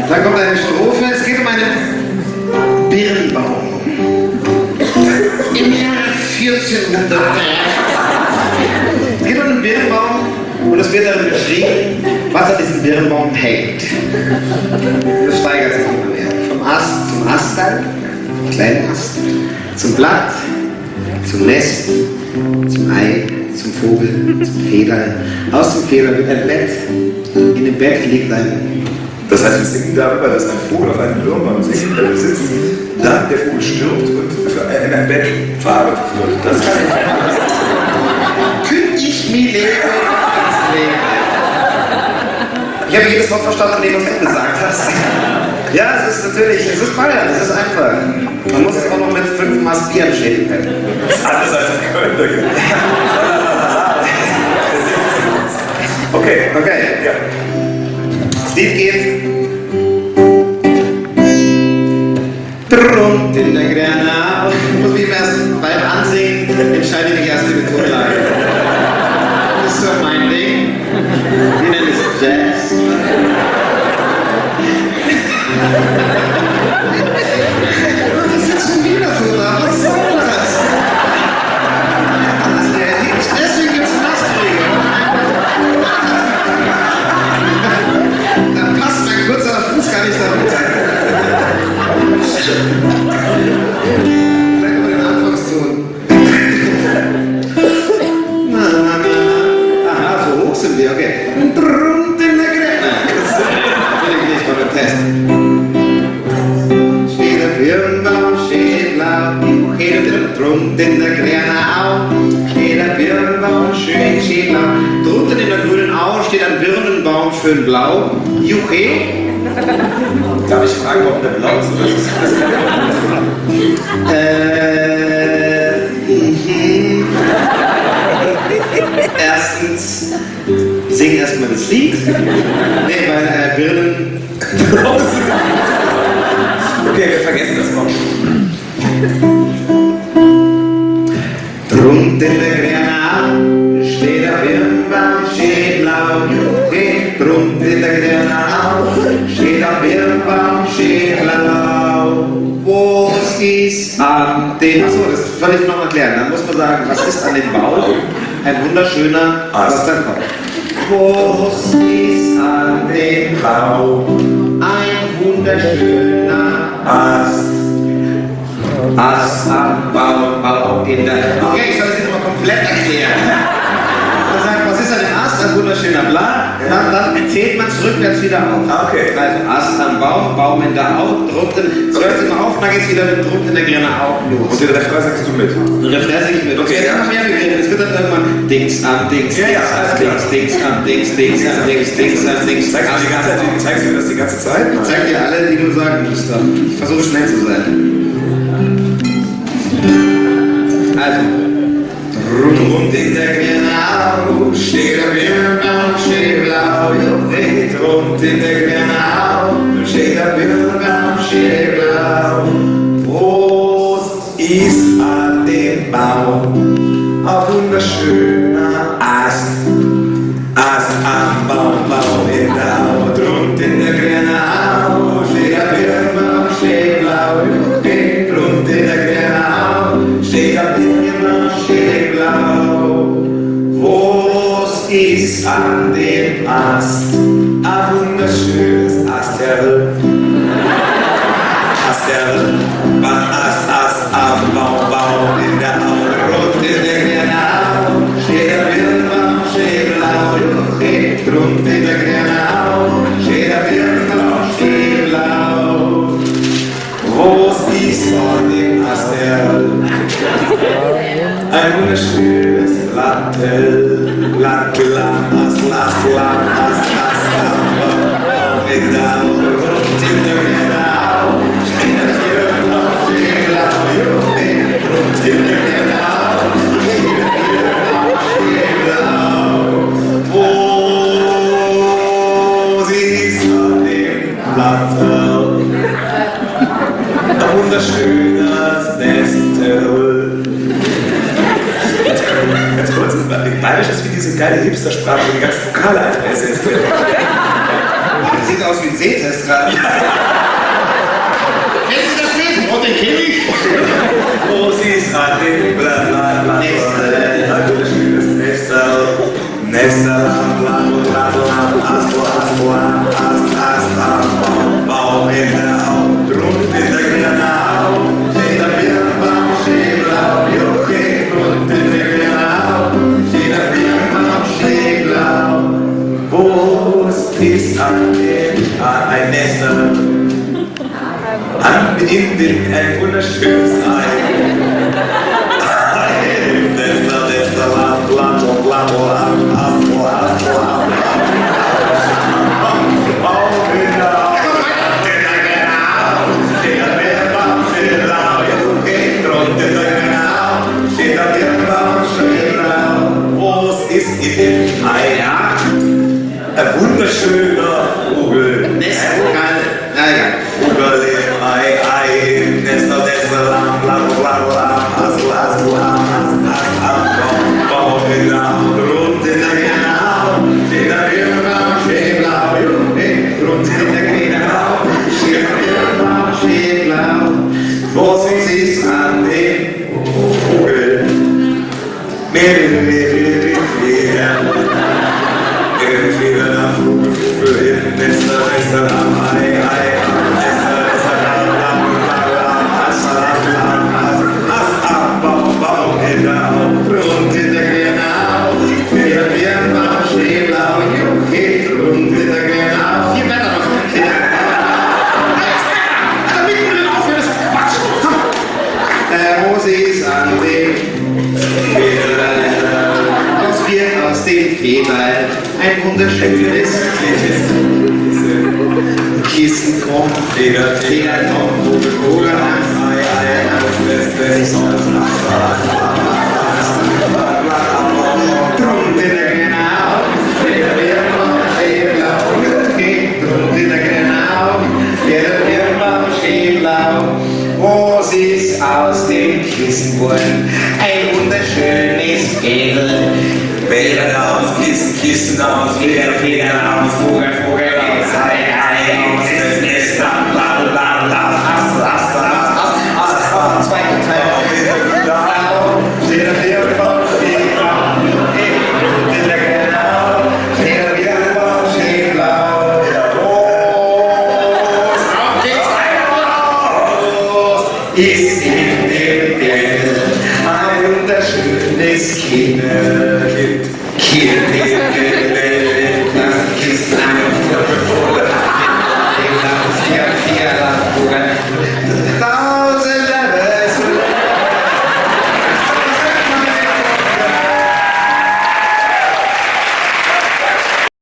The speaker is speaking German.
Dann kommt eine Strophe, es geht um einen Birnbaum. Im Jahre 1400. Es geht um einen Birnbaum und es wird darin beschrieben, was an diesem Birnbaum hängt. Das steigert sich immer mehr. Vom Ast zum Astteil, kleinen Ast, zum Blatt, zum Nest, zum Ei, zum Vogel, zum Federl. Aus dem Federl wird ein Bett. In dem Bett liegt ein... Das heißt, wir singen darüber, dass ein Vogel auf einem Birnbaum sitzt, dann der Vogel stirbt und in ein Bett verarbeitet wird. Das kann ich nicht. Könnte ich mir leben? Ich habe jedes Wort verstanden, was du gesagt hast. Ja, es ist natürlich, es ist Bayern, es ist einfach. Man muss es auch noch mit 5 Maß Bier schäden können. Das ist alles als ein Kölner. Okay, Ja. Das Lied geht. Drum in der Grenau. Ich muss mich erst beim Ansingen entscheide ich mich erst für die Tonlage. Das ist so mein Ding. Wir nennen es Jazz. Was ist jetzt schon wieder so da? Was soll das? Deswegen gibt es Nassträger. Da passt mein kurzer Fuß gar nicht darunter. Vielleicht mal den Anfangston. Aha, so hoch sind wir, okay. Drunter in der Grenze. Natürlich nicht mal beim Test. Steht der Birnbaum, steht blau, steht drunter in der grünen Au. Steht der Birnbaum, schön, steht blau. Drunter in der grünen Au steht ein Birnenbaum, schön blau. Juche. darf ich fragen, warum der blau ist? Oder ist das Erstens, sing erstmal das Lied. Nee, weil Birnen. Okay, wir vergessen das mal. Drunter in der Grenau steht der Birnbaum, steht blau. Drunter in der Grenau steht der Birnbaum, steht blau. Was ist an dem... Achso, das soll ich noch erklären. Dann muss man sagen, was ist an dem Baum? Ein wunderschöner Ast. Was dann kommt. Was ist an dem Baum? Ein wunderschöner Ast. Ast am Baum in der... Okay, ich soll es jetzt mal komplett erklären. Man sagt, was ist an dem Ast? Ein wunderschöner Bla. Dann zählt man es rückwärts wieder auf. Okay. Also Ast am Baum in der Au, drunten. So, hört es immer auf, dann geht es wieder mit drunten in der grünen Au los. Und den Refrain sagst du mit? Den Refrain sing ich mit. Okay, Es wird immer mehr begriffen. Es wird dann irgendwann Dings am Dings, Ja, ja, alles klar. Dings am Dings, Dings am Dings, Dings am Dings. Zeigst du mir das die ganze Zeit? Ich zeig dir alle, die du sagen musst. Ich versuche schnell zu sein. Also. Rund in der Grenau steht der Birnbaum, steht blau. Rund in der Grenau steht der Birnbaum, steht blau. Prost ist an dem Baum, auf wunderschöner Ast. Ast am Baum in der Au. Rund in der Grenau steht der Birnbaum, steht blau. Rund in der Grenau steht der Birnbaum, steht blau. Was ist An dem Ast, ein wunderschönes Asterl. Asterl, Ast am Baum in der Au. Rund in der Grenau steht der Birnbaum, steht blau. Rund in der Grenau steht der Birnbaum, steht blau. Was ist an dem Asterl? Ein wunderschönes Lattel, Lattel, Ast am Baum in der Au. Rund in der Grenau steht der Birnbaum, steht blau. Rund in der Grenau steht der Birnbaum, steht blau. Was ist an dem Lattel? Ein wunderschönes Nestel. Ganz kurz, Bayerisch ist wie diese geile Hipster-Sprache, wo die ganzen Vokale einfach ersetzt werden. Das sieht aus aus wie ein Sehtest gerade. Kennst du das Lesen? Und den kenn ich. Wo sie ist an dem Blatt, Nester, Baum in der Haut, Grund in der Granau, steht der Birnbaum, steht blau, Juche, Grund in der Granau, steht der Birnbaum, steht blau. Wo ist an ein Nester? An Indien ein wunderschönes Ei. Nester, Land, ein wunderschöner Vogel. Nestvogel. Naja. Vogel im Ei, Nester, Lamm, Baum in der Haut, Grund in der Granau, steht der Birnbaum, steht blau, Juche, Grund in der Granau, steht der Birnbaum, steht blau. Was ist an dem Vogel? Mehrere Federn. Federn am Vogel, Nester, Lamm, Ei, Nester, Lamm, Baum in der Haut, Grund in der Granau, steht der Birnbaum, steht blau, Juche, Grund in der Granau. Vier Blätter noch. Damit du den aufhörst, Quatsch. Komm. Rose ist an dem was wird aus den Federn ein wunderschönes Kissen vom Federn vom Vogel, Grund in der Granau, steht der Birnbaum, steht blau, Grund in der Granau, steht der Birnbaum, steht blau. Was ist aus dem Kissen geworden? Ein wunderschönes Fädel. Federn aus, Kissen aus, Federn aus, Vogel aus, Ei aus, Nester, Zweiter Teil. steht der Birnbaum, steht blau, Grund in der Granau, steht der Birnbaum, steht blau. Ist in dem Bild ein wunderschönes Kind.